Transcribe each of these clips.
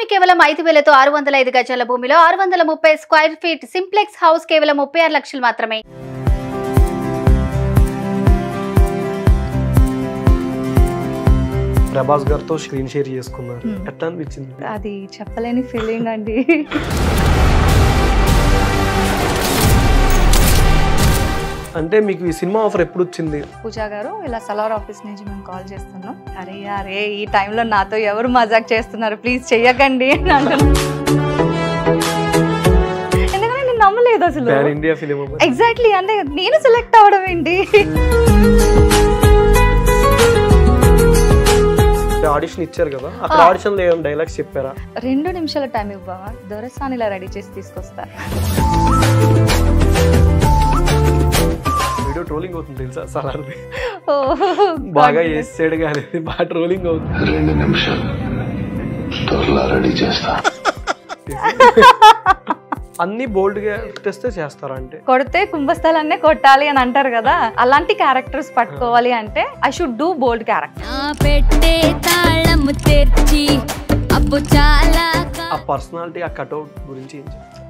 భూమి కేవలం 5,000తో 605 గజాల భూమిలో 630 స్క్వేర్ ఫీట్ సింప్లెక్స్ హౌస్ కేవలం 36 లక్షలు మాత్రమే. ప్రభాస్ గారితో స్క్రీన్ షేర్ చేసుకున్నారు, ఎట్లా అనిపించింది? అది చెప్పలేని ఫీలింగ్ అండి. అంటే మీకు ఈ సినిమా ఆఫర్ ఎప్పుడు వచ్చింది? పూజా గారు ఇలా సలార్ ఆఫీస్ నుంచి మేము కాల్ చేస్తున్నాం. అరే ఈ టైంలో నాతో ఎవరు మజాక్ చేస్తున్నారు, ప్లీజ్ చెయ్యకండి అని అంటున్నాను. ఎందుకంటే నేను నమ్మలేదు అసలు. ఇండియా ఫిలిం ఎగ్జాక్ట్లీ, అంటే నేను సెలెక్ట్ అవ్వడం ఏంటి? ఆడిషన్ ఇచ్చారు కదా, అక్కడ ఆడిషన్ లో ఏం డైలాగ్స్ చెప్పారా? 2 నిమిషాల టైం ఇవ్వవా, దొరసాని ఇలా రెడీ చేసి తీసుకొస్తా. వీడియో ట్రోలింగ్ అవుతుంది తెలుసా సలార్ది, బాగా చేసాడు కానీ బాగా ట్రోలింగ్ అవుతుంది. 2 నిమిషాలు రెడీ చేస్తా. అన్ని బోల్డ్ గా తెస్తే చేస్తారా? అంటే కొడితే కుంభస్థలాన్నే కొట్టాలి అని అంటారు కదా, అలాంటి క్యారెక్టర్స్ పట్టుకోవాలి అంటే I should do bold character. ఆ పర్సనాలిటీ, ఆ కట్అవుట్ గురించి ఏం చెప్తారు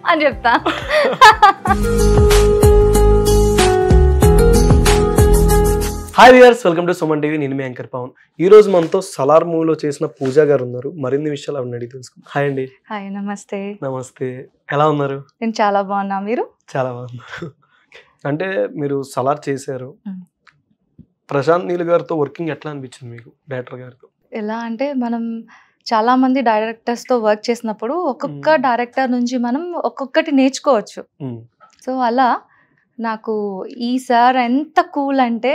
అని చెప్తా. Hi viewers, welcome to Suman TV. నేను మీ యాంకర్ పవన్. ఈ రోజు మనతో సలార్ మూవీలో చేసిన పూజా గారు ఉన్నారు. మరిన్ని విషయాలు ఆవిడ అడిగి తెలుసుకుందాం. హాయ్ అండి. హాయ్, నమస్తే. నమస్తే, ఎలా ఉన్నారు? నేను చాలా బాగున్నా, మీరు? చాలా బాగున్నారు. అంటే మీరు సలార్ చేశారు, ప్రశాంత్ నీల్ గారితో వర్కింగ్ ఎట్లా అనిపించింది మీకు, డైరెక్టర్ గారితో? ఎలా అంటే మనం చాలా మంది డైరెక్టర్స్ తో వర్క్ చేసినప్పుడు ఒక్కొక్క డైరెక్టర్ నుంచి మనం ఒక్కొక్కటి నేర్చుకోవచ్చు. సో అలా నాకు ఈ సార్ ఎంత కూల్ అంటే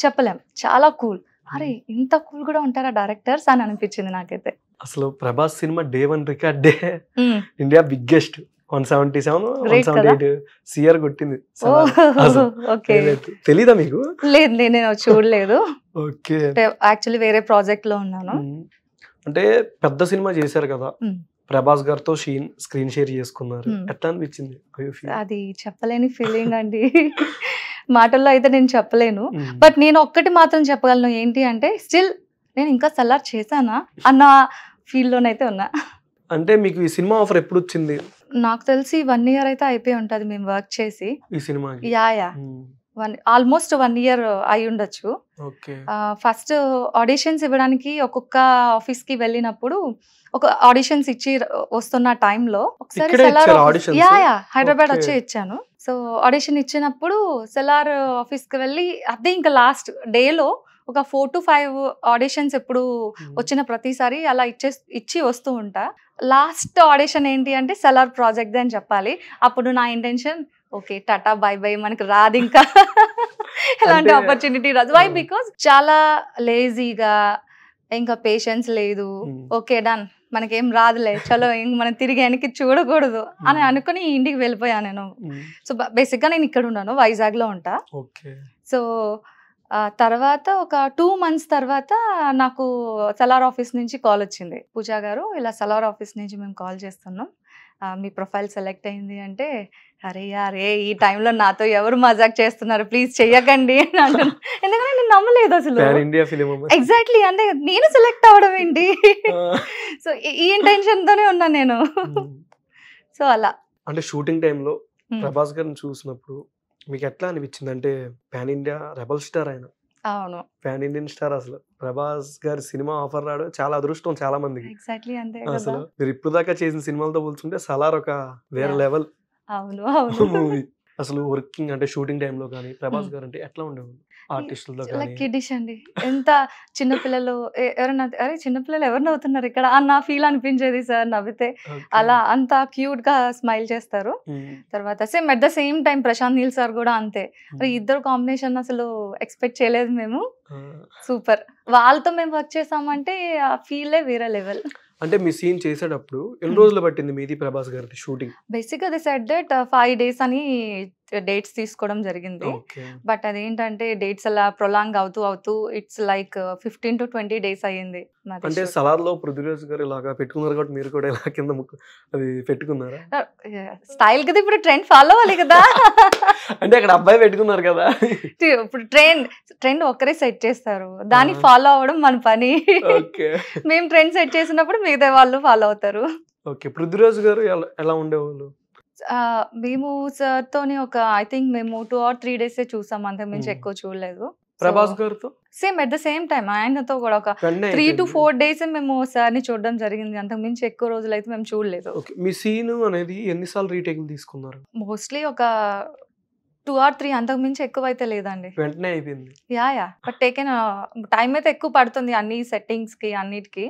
చెప్పలేం, చాలా కూల్. అరే ఇంత కూల్ కూడా ఉంటారా డైరెక్టర్స్ అని అనిపించింది నాకైతే. అసలు ప్రభాస్ సినిమా డే 1 రికార్డే, ఇండియా బిగ్గెస్ట్ 177-178 సిఆర్ కొట్టింది. తెలీదా మీకు? లేదు, నేను చూడలేదు. ఓకే, యాక్చువల్లీ వేరే ప్రాజెక్ట్ లో ఉన్నాను. అంటే పెద్ద సినిమా చేశారు కదా, ప్రభాస్ గారితో స్క్రీన్ షేర్ చేసుకున్నారు, ఎట్లా అనిపించింది? అది చెప్పలేని ఫీలింగ్ అండి. మాటల్లో అయితే నేను చెప్పలేను, బట్ నేను ఒక్కటి మాత్రం చెప్పగలను, ఏంటి అంటే స్టిల్ నేను ఇంకా సలార్ చేశానా అన్న ఫీల్ లోనైతే ఉన్నా. అంటే మీకు ఈ సినిమా ఆఫర్ ఎప్పుడు వచ్చింది? నాకు తెలిసి 1 year అయితే అయిపోయి ఉంటది మేము వర్క్ చేసి ఈ సినిమా. ఆల్మోస్ట్ 1 year అయి ఉండొచ్చు. ఫస్ట్ ఆడిషన్స్ ఇవ్వడానికి ఒక్కొక్క ఆఫీస్ కి వెళ్ళినప్పుడు ఒక ఆడిషన్స్ ఇచ్చి వస్తున్న టైంలో ఒకసారి హైదరాబాద్ వచ్చి ఇచ్చాను. సో ఆడిషన్ ఇచ్చినప్పుడు సెలార్ ఆఫీస్ కి వెళ్ళి అదే ఇంకా లాస్ట్ డేలో ఒక 4 to 5 ఆడిషన్స్ ఎప్పుడు వచ్చిన ప్రతిసారి అలా ఇచ్చి వస్తూ ఉంటా. లాస్ట్ ఆడిషన్ ఏంటి అంటే సెలార్ ప్రాజెక్ట్ అని చెప్పాలి. అప్పుడు నా intention, okay tata bye by, మనకి రాదు ఇంకా ఎలాంటి ఆపర్చునిటీ రాదు. వై? బికాస్ చాలా లేజీగా, ఇంకా పేషెన్స్ లేదు. ఓకే డన్, మనకేం రాదులే, చలో మనం తిరిగి వెనక్కి చూడకూడదు అని అనుకుని ఇంటికి వెళ్ళిపోయా నేను. సో బేసిక్ గా నేను ఇక్కడ ఉన్నాను, వైజాగ్ లో ఉంటా. సో తర్వాత ఒక 2 months తర్వాత నాకు సలార్ ఆఫీస్ నుంచి కాల్ వచ్చింది. పూజా గారు ఇలా సలార్ ఆఫీస్ నుంచి మేము కాల్ చేస్తున్నాం, మీ ప్రొఫైల్ సెలెక్ట్ అయింది అంటే, అరే ఈ టైంలో నాతో ఎవరు మజాక్ చేస్తున్నారు, ప్లీజ్ చెయ్యకండి అని అంటున్నాను. ఎందుకంటే నేను నమ్మలేదు అసలు. ఎగ్జాక్ట్లీ, అంటే నేను సెలెక్ట్ అవ్వడం ఏంటి? సో ఈ ఇంటెన్షన్ తోనే ఉన్నాను నేను. సో అలా అంటే షూటింగ్ టైంలో ప్రభాస్ గారిని చూసినప్పుడు మీకు ఎట్లా అనిపించింది? అంటే పాన్ ఇండియా రెబల్ స్టార్ ఆయన. అవును, పాన్ ఇండియన్ స్టార్. అసలు ప్రభాస్ గారి సినిమా ఆఫర్ రావడం చాలా అదృష్టం చాలా మందికి. ఎగ్జాక్ట్లీ అంతే. అసలు మీరు ఇప్పుడు దాకా చేసిన సినిమాలతో పోల్చుంటే సలార్ ఒక వేరే లెవెల్. అవును అవును. మూవీ అసలు వర్కింగ్ అంటే షూటింగ్ టైంలో కానీ ప్రభాస్ గారు అంటే ఎట్లా ఉండేవాళ్ళు ఆర్టిస్టులతో కానీ? కిడిష్ అండి, ఎంత చిన్నపిల్లలు ఎవరన్నా అరే చిన్నపిల్లలు ఎవరు నవ్వుతున్నారు ఇక్కడ అన్న ఫీల్ అనిపించేది సార్ నవ్వితే. అలా అంత క్యూట్ గా స్మైల్ చేస్తారు. తర్వాత same at the same time Prashanth Neel sir కూడా అంతే. ఇద్దరు కాంబినేషన్ అసలు ఎక్స్పెక్ట్ చేయలేదు మేము. సూపర్, వాళ్ళతో మేము వర్క్ చేసామంటే ఆ ఫీలే వేరే లెవెల్. అంటే మీ సీన్ చేసేటప్పుడు ఎన్ని రోజులు పట్టింది మీది ప్రభాస్ గారి షూటింగ్? బేసిక్ గా ది సెడ్ దట్ 5 days అని డేట్స్ తీసుకోవడం జరిగింది. బట్ అదేంటంటే డేట్స్ అలా ప్రొలాంగ్ అవుతూ ఇట్స్ లైక్ 15 to 20 days అయ్యింది. అంటే సలార్ లో పృథ్వీరాజ్ గారు ఇలాగా పెట్టుకున్నారు కాబట్టి మీరు కూడా ఇలా కింద అది పెట్టుకున్నారా? స్టైల్ కదా, ఇప్పుడు ట్రెండ్ ఫాలో అవ్వాలి కదా. అంటే అక్కడ అబ్బాయి పెట్టుకున్నారు కదా, ఇప్పుడు ట్రెండ్ ఒక్కరే సెట్ చేస్తారు, దాన్ని ఫాలో ఫాలో అవ్వడం మన పని. ఓకే మేము ట్రెండ్ సెట్ చేసినప్పుడు మిగతా వాళ్ళు ఫాలో అవుతారు. ఓకే పృథ్వీరాజ్ గారు ఎలా ఉండేవాళ్ళు? మేము సార్తోని ఒక ఐ థింక్ మేము 2 or 3 days చూసాం, అంతకు మించి ఎక్కువ చూడలేదు. ప్రభాస్ గారితో same at the same time ఆయనతో కూడా ఒక 3 to 4 days మేము సార్ని చూడడం జరిగింది, అంతకు మించి ఎక్కువ రోజులు అయితే మేము చూడలేదు. మీ సీన్ అనేది ఎన్నిసార్లు రీటేక్ తీసుకున్నారు? మోస్ట్లీ ఒక 2 or 3, అంతకు మించి ఎక్కువ అయితే లేదండి. వెంటనే అయిపోయింది. యా బట్ టేకెన్ టైం అయితే ఎక్కువ పడుతుంది అన్ని సెట్టింగ్స్ కి అన్నిటికి.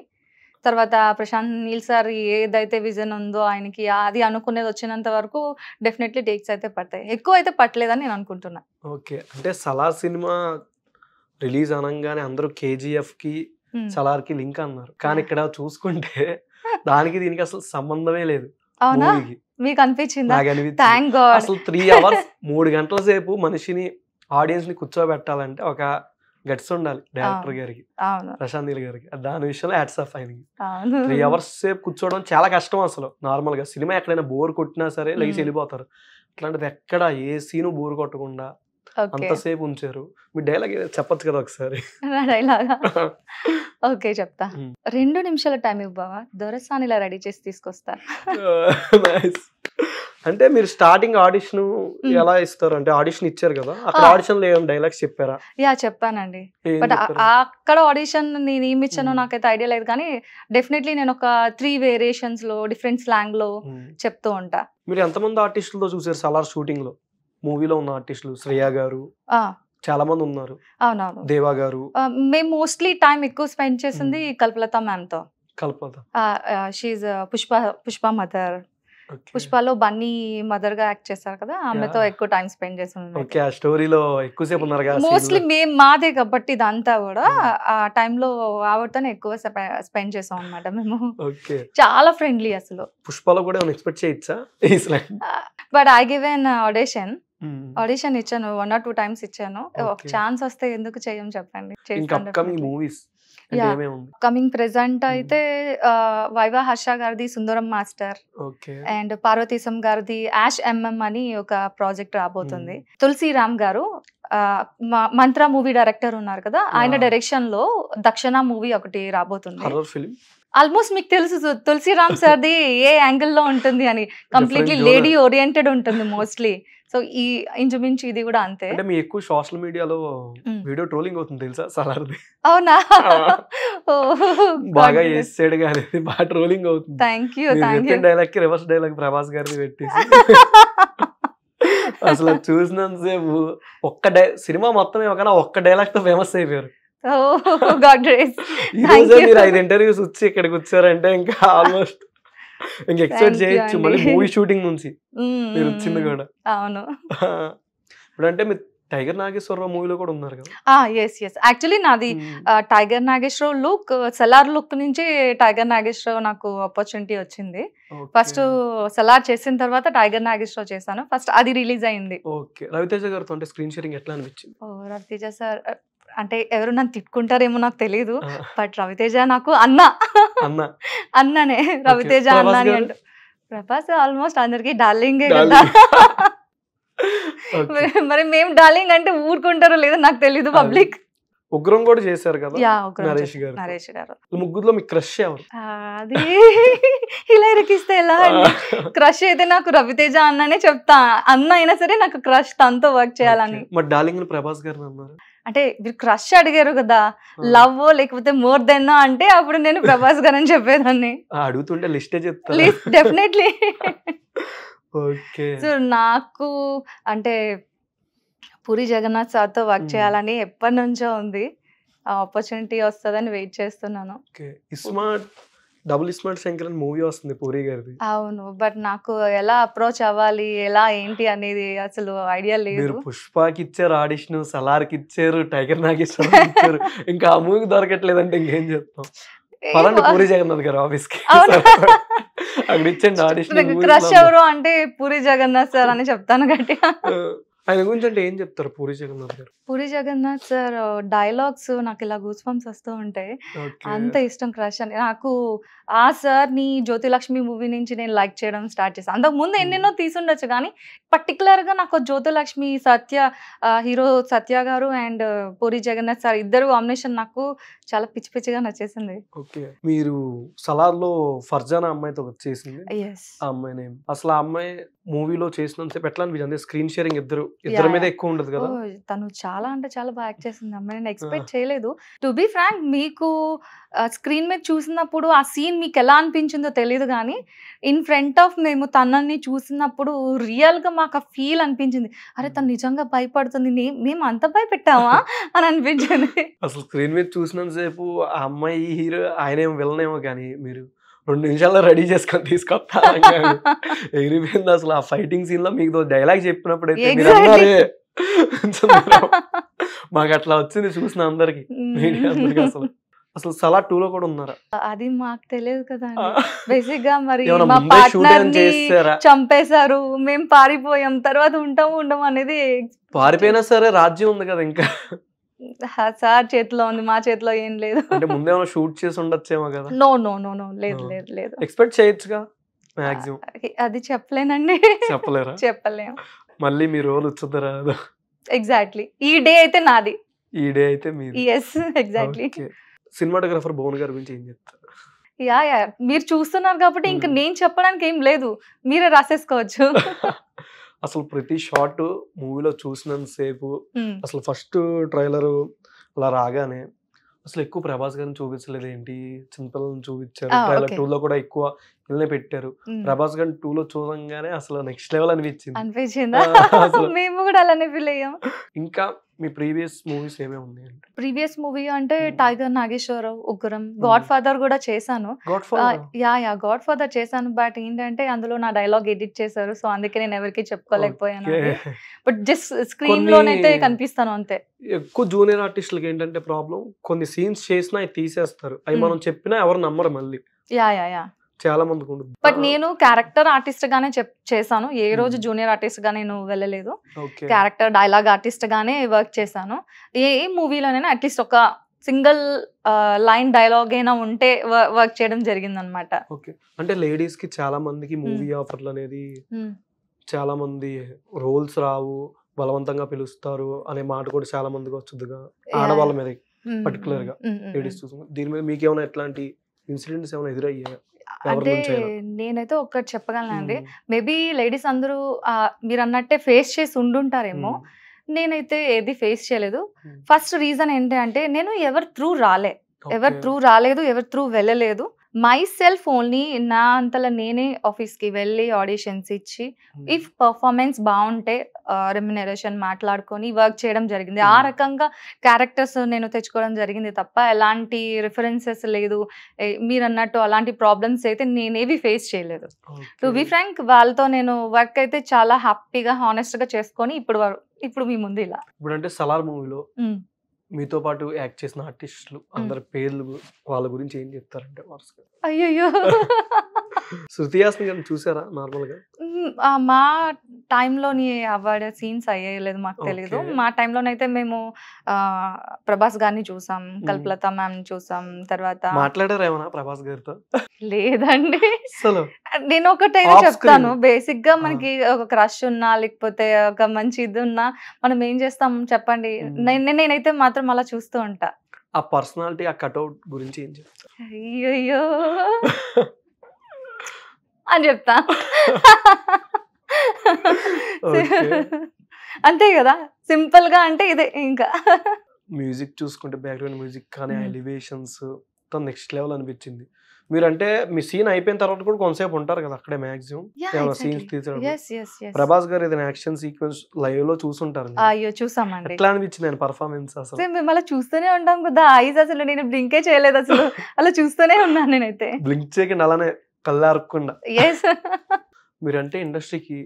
తర్వాత ప్రశాంత్ నీల్ సార్ ఏదైతే విజన్ ఉందో ఆయనకి అది అనుకునేది వచ్చినంత వరకు డెఫినెట్లీ టేక్స్ అయితే పడతాయి, ఎక్కువ అయితే పట్టలేదని నేను అనుకుంటున్నా. ఓకే అంటే సలార్ సినిమా రిలీజ్ అనగానే అందరూ కేజీఎఫ్ కి సలార్ కి లింక్ అన్నారు, కానీ ఇక్కడ చూసుకుంటే దానికి దీనికి అసలు సంబంధమే లేదు. అవునా, మూవీకి మీకు అనిపించిందా? నాకు అనిపించింది. Thank God. అసలు 3 hours 3 గంటల సేపు మనిషిని ఆడియన్స్ ని కూర్చోబెట్టాలంటే ఒక గట్స్ ఉండాలి డైరెక్టర్ గారికి, అవును ప్రశాంత్ నీల్ గారికి. దాని విషయంలో హ్యాట్స్ ఆఫ్ ఆయనకి. అవును 3 hours సేపు కూర్చోవడం చాలా కష్టం. అసలు నార్మల్ గా సినిమా ఎక్కడైనా బోర్ కొట్టినా సరే లేచి వెళ్ళిపోతారు, అట్లాంటిది ఎక్కడ ఏ సీను బోర్ కొట్టకుండా ఓకే అంతసేపు ఉంచారు. మీ డైలాగ్ చెప్పొచ్చు కదా ఒకసారి? నా డైలాగా ఓకే చెప్తా. 2 నిమిషాల టైం ఇవ్వవా, దొరసాని ఇలా రెడీ చేసి తీసుకొస్తా. నైస్. అంటే మీరు స్టార్టింగ్ ఆడిషన్ ఎలా ఇస్తారు? అంటే ఆడిషన్ ఇచ్చారు కదా, అక్కడ ఆడిషన్ లో ఏం డైలాగ్స్ చెప్పారా? యా చెప్పానండి, బట్ అక్కడ ఆడిషన్ నేను ఏమి ఇచ్చానో నాకైతే ఐడియా లేదు, కానీ డెఫినెట్లీ నేను ఒక 3 వేరియేషన్స్ లో డిఫరెంట్ స్లాంగ్ లో చెప్తూ ఉంటా. మీరు ఎంతమంది ఆర్టిస్టులతో చూసారు సలార్ షూటింగ్ లో? మూవీలో ఉన్న ఆర్టిస్టులు శ్రేయ గారు చాలా మంది ఉన్నారు, అవునవును దేవా గారు. మేము మోస్ట్లీ టైం ఎక్కువ స్పెండ్ చేసింది కల్పలత మ్యామ్ తో. కల్పత షీఈ్ పుష్ప మదర్. పుష్పలో బన్నీ మదర్ గా యాక్ట్ చేస్తారు కదా, ఆమెతో ఎక్కువ టైం స్పెండ్ చేసాను. ఓకే ఆ స్టోరీలో ఎక్కువసేపు ఉన్నారు కదా. మోస్ట్లీ మేము మాదే కాబట్టి ఇదంతా కూడా ఆ టైంలో ఆవిడతోనే ఎక్కువ స్పెండ్ చేసాం అన్నమాట మేము. ఓకే చాలా ఫ్రెండ్లీ అసలు. పుష్పలో కూడా ఏమైనా ఎక్స్పెక్ట్ చేయొచ్చా? But I give an audition ఇచ్చాను, 1 or 2 times ఇచ్చాను. ఒక ఛాన్స్ వస్తే ఎందుకు చేయం చెప్పండి. కమింగ్ ప్రెసెంట్ అయితే వైవా హర్ష గారిది సుందరం మాస్టర్ అండ్ పార్వతీశం గారిది యాష్ ఎంఎం అని ఒక ప్రాజెక్ట్ రాబోతుంది. తులసిరామ్ గారు మంత్ర మూవీ డైరెక్టర్ ఉన్నారు కదా, ఆయన డైరెక్షన్ లో దక్షిణ మూవీ ఒకటి రాబోతుంది. ఆల్మోస్ట్ మీకు తెలుసు తులసిరామ్ సార్ది ఏ యాంగిల్ లో ఉంటుంది అని, కంప్లీట్లీ లేడీ ఓరియంటెడ్ ఉంటుంది మోస్ట్లీ. సో ఈ ఇంచుమించు ఇది కూడా అంతే. అంటే మీ ఎక్కువ సోషల్ మీడియాలో వీడియో ట్రోలింగ్ అవుతుంది తెలుసా సలార్ది? అవునా, బాగా చేసాడు కానీ బాగా ట్రోలింగ్ అవుతుంది. Thank you. డైలాగ్ కి రివర్స్ డైలాగ్ ప్రభాస్ గారిని పెట్టేసి అసలు చూసినంతసేపు సినిమా మొత్తం ఏమన్నా ఒక్క డైలాగ్ తో ఫేమస్ అయిపోయారు. మీరు 5 ఇంటర్వ్యూస్ వచ్చి ఇక్కడికి వచ్చారంటే ఇంకా ఆల్మోస్ట్ ఇంకా ఎక్స్పెక్ట్ చేయొచ్చు మళ్ళీ మూవీ షూటింగ్ నుంచి మీరు వచ్చింది కూడా. అవును, ఇప్పుడంటే మీరు టైగర్ నాగేశ్వరరావు మూవీలో కూడా ఉన్నారు కదా? ఎస్ యాక్చువల్లీ నాది టైగర్ నాగేశ్వరరావు లుక్, సలార్ లుక్ నుంచి టైగర్ నాగేశ్వరరావు నాకు ఆపర్చునిటీ వచ్చింది. ఫస్ట్ సలార్ చేసిన తర్వాత టైగర్ నాగేశ్వరరావు చేశాను, ఫస్ట్ అది రిలీజ్ అయింది. ఓకే రవితేజ గారితో అంటే స్క్రీన్ షేరింగ్ ఎట్లా అనిపించింది? రవితేజ సార్ అంటే ఎవరు నన్ను తిట్టుకుంటారేమో నాకు తెలీదు, బట్ రవితేజ నాకు అన్ననే. రవితేజ అన్న అని అంట. ప్రభాస్ ఆల్మోస్ట్ అందరికి డార్లింగే కదా, మరి మేము డార్లింగ్ అంటే ఊరుకుంటారో లేదో నాకు తెలీదు పబ్లిక్. ఉగ్రం కూడా చేశారు కదా నరేష్ గారు. ముగ్గురులో మీ క్రష్ ఎవరు? అది ఇలా ఇరికిస్తే ఎలా అండి? క్రష్ అయితే నాకు రవితేజ అన్ననే చెప్తా, అన్న అయినా సరే నాకు క్రష్ తనతో వర్క్ చేయాలని. మరి డార్లింగ్ ప్రభాస్ గారు అన్నారు అంటే మీరు క్రష్ అడిగారు కదా, లవ్ లేకపోతే మోర్ దెన్ అంటే అప్పుడు నేను ప్రభాస్ గారు అని చెప్పేదాన్ని. అడుగుతుంటే లిస్టే చెప్తా. డెఫినెట్లీ. ఓకే సో నాకు అంటే పూరి జగన్నాథ్ సార్తో వర్క్ చేయాలని ఎప్పటి నుంచో ఉంది, ఆ ఆపర్చునిటీ వస్తుందని వెయిట్ చేస్తున్నాను. డబుల్ ఇస్మార్ట్ శంకర్ అని మూవీ వస్తుంది పూరి గారిది. అవును, బట్ నాకు ఎలా అప్రోచ్ అవ్వాలి ఎలా ఏంటి అనేది అసలు ఐడియా లేదు. మీరు పుష్పకి ఇచ్చారు ఆడిషన్, సలార్కి ఇచ్చారు, టైగర్ నాగేశ్వరరావు ఇచ్చారు, ఇంకా ఆ మూవీకి దొరకట్లేదంటే ఇంకేం చెప్తాం? పదండి పూరి జగన్నాథ్ గారు ఆఫీస్ కి, అక్కడ ఇచ్చండి ఆడిషన్. క్రష్ ఎవరు అంటే పూరి జగన్నాథ్ సార్ అని చెప్తాను గట్టిగా. ఆయన గురించి అంటే ఏం చెప్తారు పూరి జగన్నాథ్ గారు? పూరి జగన్నాథ్ సార్ డైలాగ్స్ నాకు ఇలా గూస్ బంప్స్ వస్తూ ఉంటాయి. ఓకే. అంత ఇష్టం, క్రష్ అని. నాకు ఆ సార్ని జ్యోతిలక్ష్మి మూవీ నుంచి నేను లైక్ చేయడం స్టార్ట్ చేశాను. అంతకుముందు ఎన్నెన్నో తీసుండొచ్చు కానీ పర్టికులర్గా నాకు జ్యోతిలక్ష్మి హీరో సత్య గారు అండ్ పూరి జగన్నాథ్ సార్ ఇద్దరు కాంబినేషన్ నాకు చాలా పిచ్చి పిచ్చిగా నచ్చేసింది. ఓకే. మీరు సలార్లో ఫర్జానా అమ్మాయితో చేసింది, ఎస్. ఆ అమ్మాయి నేమ్ అసలు ఆ అమ్మాయి మూవీలో చేసినంతసేపు ఎట్లా అనిపించింది? స్క్రీన్ షేరింగ్ ఇద్దరి మీద ఎక్కువ ఉండదు కదా? తను చాలా అంటే చాలా బాగా యాక్ట్ చేసింది అమ్మాయి. నేను ఎక్స్పెక్ట్ చేయలేదు. టు బి ఫ్రాంక్, మీకు స్క్రీన్ మీద చూసినప్పుడు ఆ సీన్ మీకు ఎలా అనిపించిందో తెలియదు కానీ ఇన్ ఫ్రంట్ ఆఫ్ మేము తనని చూసినప్పుడు రియల్గా మాకు ఆ ఫీల్ అనిపించింది. అరే తను నిజంగా భయపడుతుంది, మేము అంత భయపెట్టామా అని అనిపించింది. అసలు స్క్రీన్ మీద చూసినంతసేపు ఆ అమ్మాయి హీరో, ఆయనేమో విలన్ ఏమో కానీ మీరు 2 నిమిషాల్లో రెడీ చేసుకొని తీసుకొస్తా ఎగిరిపోయింది. అసలు ఆ ఫైటింగ్ సీన్ లో మీకు డైలాగ్ చెప్పినప్పుడు అయితే మీరు అన్నారే, మాకు అట్లా వచ్చింది చూసిన అందరికి, మీడియా అందరికి. అసలు సలార్ 2 లో కూడా ఉన్నారా? అది మాకు తెలియదు కదా. బేసిక్ గా మరి ఏమన్నా మా ముందే shoot పార్ట్నర్ ఏమైనా చేసారా? చంపేశారు, మేము పారిపోయాం, తర్వాత ఉండము అనేది పారిపోయినా సరే రాజ్యం ఉంది కదా ఇంకా. సార్ చేతిలో ఉంది, మా చేతిలో ఏం లేదు. అంటే ముందేమైనా షూట్ చేసి ఉండొచ్చేమో కదా? నో నో నో నో లేదు లేదు లేదు. ఎక్స్పెక్ట్ చేయొచ్చుగా మాక్సిమం. అది చెప్పలేనండి. చెప్పలేరా? చెప్పలేం. మళ్ళీ మీ రోల్ వచ్చుద్దరా? ఎగ్జాక్ట్లీ ఈ డే అయితే నాది, ఈ డే అయితే మీది. Yes exactly. సినిమాటోగ్రాఫర్ భువన్ గారి గురించి ఏం చెప్తారు? యా మీరు చూస్తున్నారు కాబట్టి ఇంకా నేను చెప్పడానికి ఏం లేదు, మీరే రాసేసుకోవచ్చు. అసలు ప్రతి షాట్ మూవీలో చూసినంతసేపు అసలు ఫస్ట్ ట్రైలర్ అలా రాగానే అసలు ఎక్కువ ప్రభాస్ గారిని చూపించలేదు ఏంటి, చిన్నపిల్లలను చూపించారు. ట్రైలర్ 2 లో కూడా ఎక్కువ ఇళ్ళనే పెట్టారు. ప్రభాస్ గారిని 2 లో చూడంగానే అసలు నెక్స్ట్ లెవెల్ అనిపించిందా? మేము కూడా అలానే ఫీల్ అయ్యాం. ఇంకా మీ ప్రీవియస్ మూవీస్ ఏమేమి ఉన్నాయి? ప్రీవియస్ మూవీ అంటే టైగర్ నాగేశ్వరరావు, ఉగ్రం, గాడ్ ఫాదర్ కూడా చేశాను. గాడ్ ఫాదర్ చేశాను. బట్ ఏంటంటే అందులో నా డైలాగ్ ఎడిట్ చేశారు, సో అందుకే నేను ఎవరికి చెప్పుకోలేకపోయాను. బట్ జస్ట్ స్క్రీన్ లోనైతే కనిపిస్తాను అంతే. ఎక్కువ జూనియర్ ఆర్టిస్టులకి ఏంటంటే ప్రాబ్లం, కొన్ని సీన్స్ చేసినా అవి తీసేస్తారు, అవి మనం చెప్పినా ఎవరు నమ్మరు మళ్ళీ. యా చాలా మందికి ఉంటుంది. బట్ నేను క్యారెక్టర్ ఆర్టిస్ట్ గానే చేశాను, ఏ రోజు జూనియర్ ఆర్టిస్ట్ గా నేను వెళ్ళలేదు. క్యారెక్టర్ డైలాగ్ ఆర్టిస్ట్ గానే వర్క్ చేశాను. ఏ మూవీలోనైనా అట్లీస్ట్ ఒక సింగిల్ లైన్ డైలాగ్ అయినా ఉంటే వర్క్ చేయడం జరిగింది అనమాట. ఓకే. అంటే లేడీస్ కి చాలా మందికి మూవీ ఆఫర్లు అనేది, చాలా మంది రోల్స్ రావు, బలవంతంగా పిలుస్తారు అనే మాట కూడా చాలా మందికి వచ్చుద్దిగా ఆడవాళ్ళ మీద పర్టికులర్ గా లేడీస్ చూసుకుంటే. దీని మీద మీకు ఏమైనా ఎట్లాంటి ఇన్సిడెంట్స్ ఏమైనా ఎదురయ్యాయి? అంటే నేనైతే ఒక్కటి చెప్పగలనండి, మేబీ లేడీస్ అందరూ మీరు అన్నట్టే ఫేస్ చేసి ఉండుంటారేమో, నేనైతే ఏది ఫేస్ చేయలేదు. ఫస్ట్ రీజన్ ఏంటి అంటే నేను ఎవరి త్రూ రాలేదు, ఎవరి త్రూ వెళ్ళలేదు. మై సెల్ఫ్ ఓన్లీ నా అంతలా నేనే ఆఫీస్కి వెళ్ళి ఆడిషన్స్ ఇచ్చి ఇఫ్ పర్ఫార్మెన్స్ బాగుంటే రెమ్యునరేషన్ మాట్లాడుకొని వర్క్ చేయడం జరిగింది. ఆ రకంగా క్యారెక్టర్స్ నేను తెచ్చుకోవడం జరిగింది తప్ప ఎలాంటి రిఫరెన్సెస్ లేదు. మీరు అన్నట్టు అలాంటి ప్రాబ్లమ్స్ అయితే నేనేవి ఫేస్ చేయలేదు. టు బి ఫ్రాంక్, వాళ్ళతో నేను వర్క్ అయితే చాలా హ్యాపీగా హానెస్ట్గా చేసుకొని ఇప్పుడు మీ ముందు ఇలా. ఇప్పుడు అంటే సలార్ మూవీలో మీతో పాటు యాక్ట్ చేసిన ఆర్టిస్టులు అందరి పేర్లు, వాళ్ళ గురించి ఏం చెప్తారంటే? అయ్యో, శృతి హాసన్ గారిని చూసారా నార్మల్ గా? మా టైంలోని అవార్డ్ సీన్స్ అయ్యేలేదు, మాకు తెలియదు. మా టైంలోనైతే మేము ప్రభాస్ గారిని చూసాం, కల్పలత మ్యామ్ చూసాం. తర్వాత మాట్లాడారు ఏమన్నా ప్రభాస్ గారితో? లేదండి. అసలు నేను ఒకటైతే చెప్తాను, బేసిక్ గా మనకి ఒక క్రష్ ఉన్నా లేకపోతే ఒక మంచి ఇది ఉన్నా మనం ఏం చేస్తాం చెప్పండి. నేనైతే మాత్రం అలా చూస్తూ ఉంటా. ఆ పర్సనాలిటీ, ఆ కట్అవుట్ గురించి ఏం చెప్తారు? అయ్యో అని చెప్తా. అంతే కదా, సింపుల్ గా అంటే ఇదే. ఇంకా మ్యూజిక్ చూసుకుంటే బ్యాక్గ్రౌండ్ మ్యూజిక్ కానీ ఎలివేషన్స్ నెక్స్ట్ లెవెల్ అనిపించింది. మీరంటే మీ సీన్ అయిపోయిన తర్వాత కూడా కొంతసేపు ఉంటారు కదా అక్కడే మాక్సిమం సీన్స్ తీసేటప్పుడు. ప్రభాస్ గారు ఏదైనా యాక్షన్ సీక్వెన్స్ లైవ్ లో చూసుంటారు. అయ్యో చూసామండి. ఎట్లా అనిపించింది ఆయన పర్ఫార్మెన్స్? అసలు మేము అలా చూస్తూనే ఉంటాం కదా, ఐస్ అసలు నేను బ్లింకే చేయలేదు, అసలు అలా చూస్తూనే ఉన్నాను నేనైతే. బ్లింక్ చేయకుండా అలానే కళ్ళారకుండా. మీరంటే ఇండస్ట్రీకి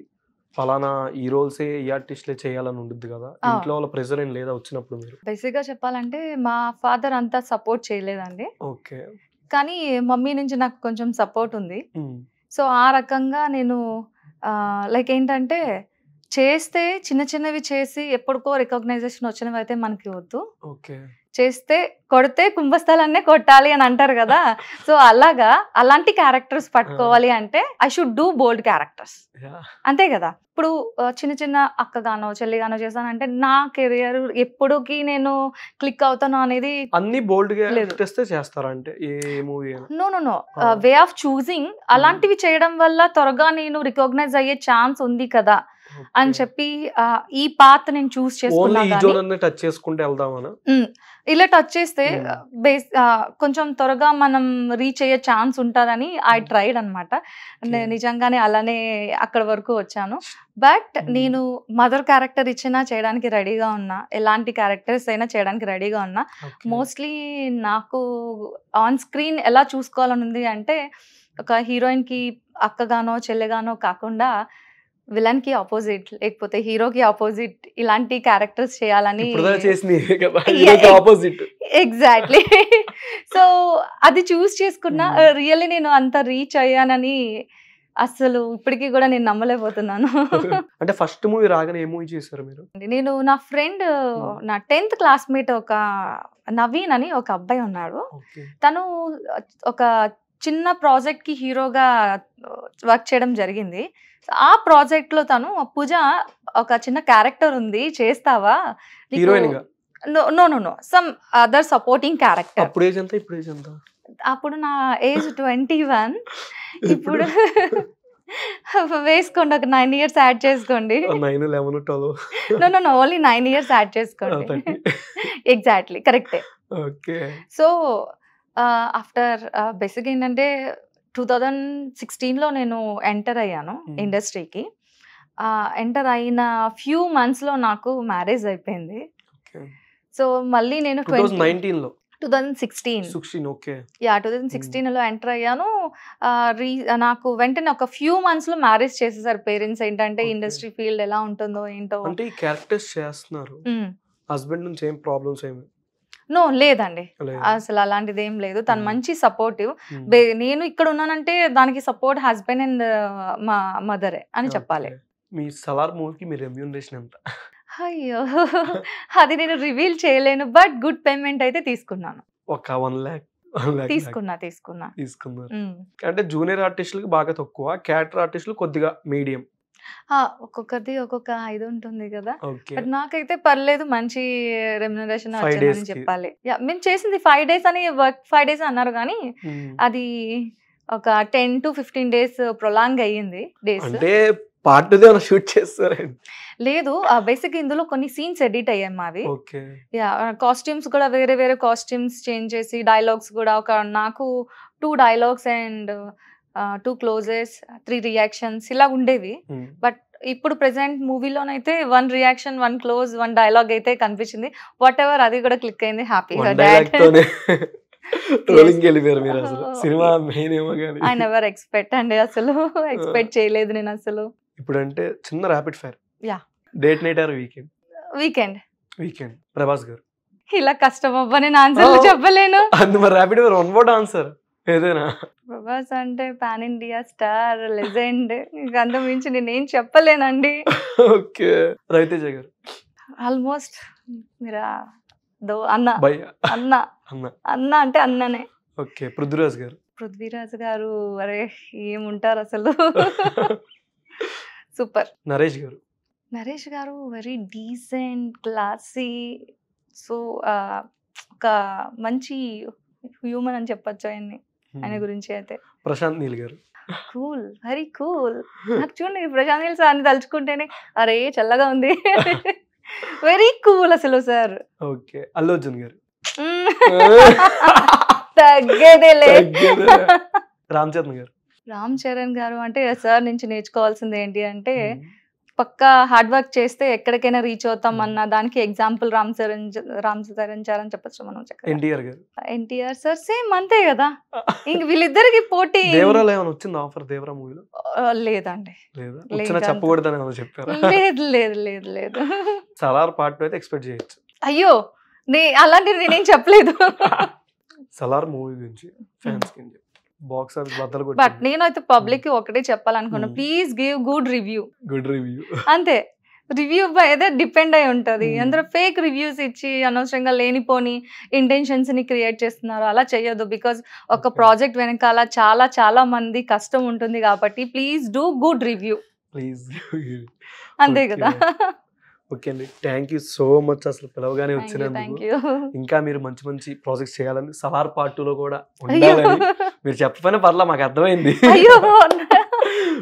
ఫలానా ఈ రోల్సే ఈ ఆర్టిస్ట్లే చేయాలని ఉంటుంది కదా, ఇంట్లో వాళ్ళ ప్రెషర్ ఏం లేదా వచ్చినప్పుడు? మీరు బేసిక్ గా చెప్పాలంటే మా ఫాదర్ అంతా సపోర్ట్ చేయలేదండి. ఓకే. కానీ మమ్మీ నుంచి నాకు కొంచెం సపోర్ట్ ఉంది. సో ఆ రకంగా నేను లైక్ ఏంటంటే చేస్తే చిన్న చిన్నవి చేసి ఎప్పటికో రికగ్నైజేషన్ వచ్చినవి అయితే మనకి వద్దు. ఓకే. చేస్తే కొడితే కుంభస్థలాన్నే కొట్టాలి అని అంటారు కదా. సో అలాగా అలాంటి క్యారెక్టర్స్ పట్టుకోవాలి అంటే I should do bold characters. అంతే కదా. ఇప్పుడు చిన్న చిన్న అక్కగానో చెల్లిగానో చేశానంటే నా కెరియర్ ఎప్పుడుకి నేను క్లిక్ అవుతాను అనేది అన్ని బోల్డ్ గా చేస్తారా అంటే ఏ movie? No no no, way of choosing అలాంటివి చేయడం వల్ల త్వరగా నేను రికగ్నైజ్ అయ్యే ఛాన్స్ ఉంది కదా అని చెప్పి ఈ పాత్ నేను చూస్ చేసుకున్నాను. టచ్ చేసుకుంటే వెళ్దామనా? ఇలా టచ్ చేస్తే కొంచెం త్వరగా మనం రీచ్ అయ్యే ఛాన్స్ ఉంటుందని ఐ ట్రైడ్ అనమాట. నిజంగానే అలానే అక్కడ వరకు వచ్చాను. బట్ నేను మదర్ క్యారెక్టర్ ఇచ్చినా చేయడానికి రెడీగా ఉన్నా, ఎలాంటి క్యారెక్టర్స్ అయినా చేయడానికి రెడీగా ఉన్నా. మోస్ట్లీ నాకు ఆన్ స్క్రీన్ ఎలా చూసుకోవాలని ఉంది అంటే ఒక హీరోయిన్కి అక్కగానో చెల్లెగానో కాకుండా విలన్ కి ఆపోజిట్ లేకపోతే హీరోకి ఆపోజిట్ ఇలాంటి క్యారెక్టర్స్ చేయాలని ఎగ్జాక్ట్లీ. సో అది చూస్ చేసుకున్నా. రియల్లీ నేను అంత రీచ్ అయ్యానని అసలు ఇప్పటికీ కూడా నేను నమ్మలేకపోతున్నాను. అంటే ఫస్ట్ మూవీ రాగానే ఏ మూవీ చేశారు మీరు? నేను నా ఫ్రెండ్, నా 10th క్లాస్మేట్ ఒక నవీన్ అని ఒక అబ్బాయి ఉన్నాడు. తను ఒక చిన్న ప్రాజెక్ట్ కి హీరోగా వర్క్ చేయడం జరిగింది. ఆ ప్రాజెక్ట్ లో తను పూజ ఒక చిన్న క్యారెక్టర్ ఉంది చేస్తావా? No no no, some other supporting character. అప్పుడు నా ఏజ్ 21. ఇప్పుడు వేసుకోండి, ఒక 9 years యాడ్ చేసుకోండి. No no no, only 9 years add చేసుకోండి. ఎగ్జాక్ట్లీ కరెక్టే. సో ఆఫ్టర్ బేసిక్ ఏంటంటే 2016లో నేను ఎంటర్ అయ్యాను ఇండస్ట్రీకి. ఎంటర్ అయిన ఫ్యూ మంత్స్లో నాకు మ్యారేజ్ అయిపోయింది. సో మళ్ళీ నేను 2016లో ఎంటర్ అయ్యాను. నాకు వెంటనే ఒక ఫ్యూ మంత్స్లో మ్యారేజ్ చేసేసారు పేరెంట్స్. ఏంటంటే ఇండస్ట్రీ ఫీల్డ్ ఎలా ఉంటుందో ఏంటో. అంటే క్యారెక్టర్స్ చేస్తున్నారు, హస్బెండ్ నుంచి ఏం ప్రాబ్లమ్స్ ఏమి? నో లేదండి, అసలు అలాంటిది ఏం లేదు. తను మంచి సపోర్టివ్. నేను ఇక్కడ ఉన్నానంటే దానికి సపోర్ట్ హస్బెండ్ అండ్ మా మదరే అని చెప్పాలి. మీ సలార్ మూవీకి మీ రెమ్యూనరేషన్ ఎంత? అయ్యో అది నేను రివీల్ చేయలేను, బట్ గుడ్ పేమెంట్ అయితే తీసుకున్నాను. ఒక 1 lakh తీసుకున్నా. అంటే జూనియర్ ఆర్టిస్టులకు బాగా తక్కువ, క్యారెక్టర్ ఆర్టిస్టులు కొద్దిగా మీడియం. ఒక్కొక్కరిది ఒక్కొక్క ఇది ఉంటుంది కదా. బట్ నాకైతే పర్లేదు, మంచి రెమ్యునరేషన్ వచ్చిందని చెప్పాలి. మేము చేసింది 5 days అని, వర్క్ 5 days అన్నారు కానీ అది ఒక 10 to 15 days ప్రొలాంగ్ అయ్యింది. డేస్ అంటే పార్ట్ షూట్ చేస్తారండి? లేదు, బేసిక్ ఇందులో కొన్ని సీన్స్ ఎడిట్ అయ్యాయి మావి. కాస్ట్యూమ్స్ కూడా వేరే వేరే కాస్ట్యూమ్స్ చేంజ్ చేసి, డైలాగ్స్ కూడా ఒక నాకు 2 dialogues అండ్ 2 closes, 3 reactions ఇలా ఉండేవి. బట్ ఇప్పుడు ప్రెసెంట్ మూవీలోనైతే 1 reaction, 1 close, 1 dialogue అయితే కనిపించింది. వాట్ ఎవర్, అది కూడా క్లిక్ అయింది. హ్యాపీ. ఐ నెవర్ ఎక్స్పెక్ట్ అండి, అసలు ఎక్స్పెక్ట్ చేయలేదు నేను అసలు. ఇప్పుడు అంటే చిన్న rapid fire. Date night are weekend? Weekend. Prabhas గారు. ఇలా కష్టం అవ్వ, నేను ఆన్సర్ చెప్పలేను. ర్యాపిడ్ ఫైర్ 1 word ఆన్సర్ ఏదైనా. ప్రభాస్ అంటే పాన్ ఇండియా స్టార్, లెజెండ్, ఇంకా అంత మించి నేనేం చెప్పలేనండి. ఓకే. రవితేజ గారు. ఆల్మోస్ట్ మీరా అన్న అన్న అన్న అంటే అన్ననే. ఓకే. పృథ్వీరాజ్ గారు. అరే ఏముంటారు అసలు. సూపర్. నరేష్ గారు వెరీ డీసెంట్, క్లాసీ. సో ఒక మంచి హ్యూమన్ అని చెప్పొచ్చు ఆయన గురించి అయితే. ప్రశాంత్ నీల్ గారు. Cool, very cool. నాకు చూడండి ప్రశాంత్ నీల్ సార్ని తలుచుకుంటేనే అరే చల్లగా ఉంది. వెరీ కూల్ అసలు సార్. ఓకే. అల్లు అర్జున్ గారు. తగ్గేదేలే. రామ్ చరణ్ గారు అంటే సార్ నుంచి నేర్చుకోవాల్సింది ఏంటి అంటే పక్కా హార్డ్ వర్క్ చేస్తే ఎక్కడికైనా రీచ్ అవుతాం అన్న దానికి ఎగ్జాంపుల్ రామ్ చరణ్ సార్ అని చెప్పచ్చు మనం. ఎన్టీఆర్ సార్ సేమ్ అంతే కదా. ఇంక వీళ్ళిద్దరికి పోటీ. లేదండి, లేదు. అయ్యో అలాంటిది నేనేం చెప్పలేదు. సలార్ మూవీ గురించి బాక్స్ ఆఫీస్ బద్దలు కొట్టి. బట్ నేనైతే పబ్లిక్ కి ఒకటే చెప్పాలనుకున్నా, ప్లీజ్ గివ్ గుడ్ రివ్యూ. అంతే. రివ్యూ అదే డిపెండ్ అయి ఉంటది. అందరూ ఫేక్ రివ్యూస్ ఇచ్చి అనవసరంగా లేనిపోని ఇంటెన్షన్స్ ని క్రియేట్ చేస్తున్నారు. అలా చేయొద్దు. బికాజ్ ఒక ప్రాజెక్ట్ వెనకాల చాలా చాలా మంది కష్టం ఉంటుంది కాబట్టి please do good review. Please. అంతే కదా. ఓకే అండి, థ్యాంక్ యూ సో మచ్ అసలు పిలవగానే వచ్చినందుకు. Thank you. ఇంకా మీరు మంచి మంచి ప్రాజెక్ట్స్ చేయాలని, సలార్ పార్ట్ 2లో కూడా ఉండాలని మీరు చెప్పకపోయినా పర్లా, మాకు అర్థమైంది. అయ్యో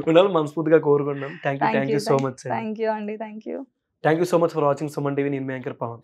ఉండాలని మనస్ఫూర్తిగా కోరుకుంటున్నాం. Thank you so much. Thank you అండి. Thank you so much for watching Suman TV. నేను మీ యాంకర్ పవన్.